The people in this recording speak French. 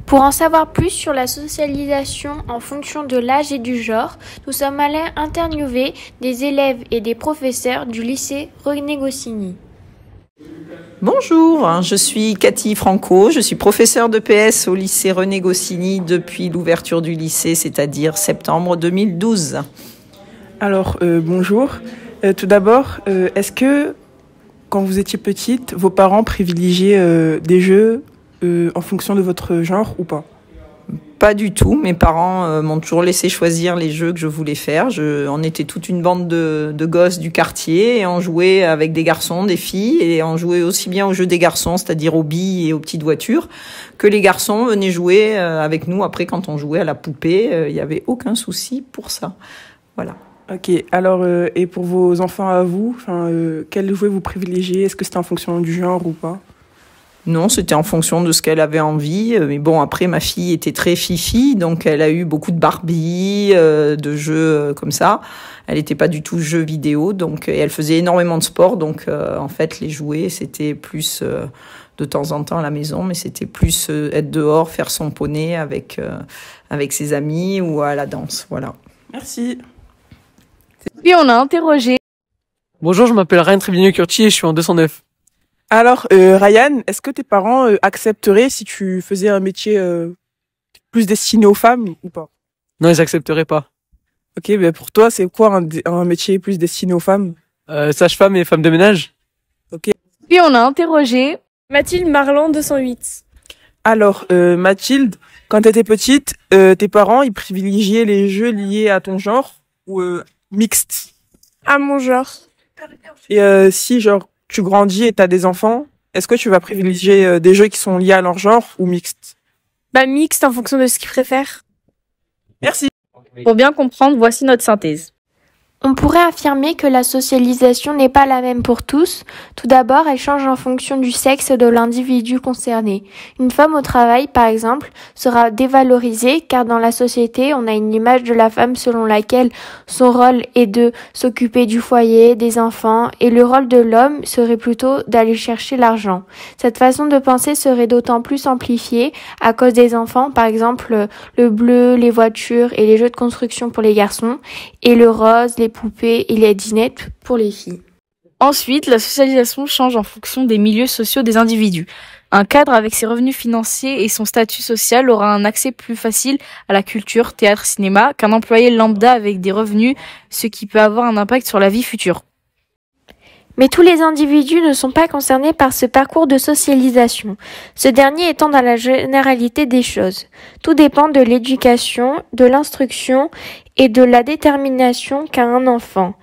Pour en savoir plus sur la socialisation en fonction de l'âge et du genre, nous sommes allés interviewer des élèves et des professeurs du lycée René Goscinny. Bonjour, je suis Cathy Franco, je suis professeure de PS au lycée René Goscinny depuis l'ouverture du lycée, c'est-à-dire septembre 2012. Alors, bonjour. Tout d'abord, est-ce que, quand vous étiez petite, vos parents privilégiaient des jeux en fonction de votre genre ou pas? Pas du tout, mes parents m'ont toujours laissé choisir les jeux que je voulais faire. On était toute une bande de gosses du quartier et on jouait avec des garçons, des filles, et on jouait aussi bien aux jeux des garçons, c'est-à-dire aux billes et aux petites voitures, que les garçons venaient jouer avec nous. Après, quand on jouait à la poupée, il n'y avait aucun souci pour ça. Voilà. Ok, alors, et pour vos enfants à vous, quel jouet vous privilégiez? Est-ce que c'était en fonction du genre ou pas? Non, c'était en fonction de ce qu'elle avait envie. Mais bon, après, ma fille était très fifi, donc elle a eu beaucoup de Barbie, de jeux comme ça. Elle n'était pas du tout jeu vidéo, donc et elle faisait énormément de sport. Donc, en fait, les jouets, c'était plus de temps en temps à la maison, mais c'était plus être dehors, faire son poney avec ses amis ou à la danse. Voilà. Merci. Puis on a interrogé. Bonjour, je m'appelle Ryan Trevino-Curti et je suis en 209. Alors, Ryan, est-ce que tes parents accepteraient si tu faisais un métier plus destiné aux femmes ou pas? Non, ils accepteraient pas. Ok, ben pour toi, c'est quoi un métier plus destiné aux femmes? Sage-femme et femme de ménage. Ok. Puis on a interrogé Mathilde Marland 208. Alors, Mathilde, quand tu étais petite, tes parents, ils privilégiaient les jeux liés à ton genre ou mixtes? À mon genre. Et si, genre, tu grandis et t'as des enfants, est-ce que tu vas privilégier des jeux qui sont liés à leur genre ou mixtes? Bah mixte en fonction de ce qu'ils préfèrent. Merci. Pour bien comprendre, voici notre synthèse. On pourrait affirmer que la socialisation n'est pas la même pour tous. Tout d'abord, elle change en fonction du sexe de l'individu concerné. Une femme au travail, par exemple, sera dévalorisée car dans la société, on a une image de la femme selon laquelle son rôle est de s'occuper du foyer, des enfants, et le rôle de l'homme serait plutôt d'aller chercher l'argent. Cette façon de penser serait d'autant plus amplifiée à cause des enfants, par exemple le bleu, les voitures et les jeux de construction pour les garçons, et le rose, les poupées et les dinettes pour les filles. Ensuite, la socialisation change en fonction des milieux sociaux des individus. Un cadre avec ses revenus financiers et son statut social aura un accès plus facile à la culture, théâtre, cinéma qu'un employé lambda avec des revenus, ce qui peut avoir un impact sur la vie future. Mais tous les individus ne sont pas concernés par ce parcours de socialisation, ce dernier étant dans la généralité des choses. Tout dépend de l'éducation, de l'instruction et de la détermination qu'a un enfant.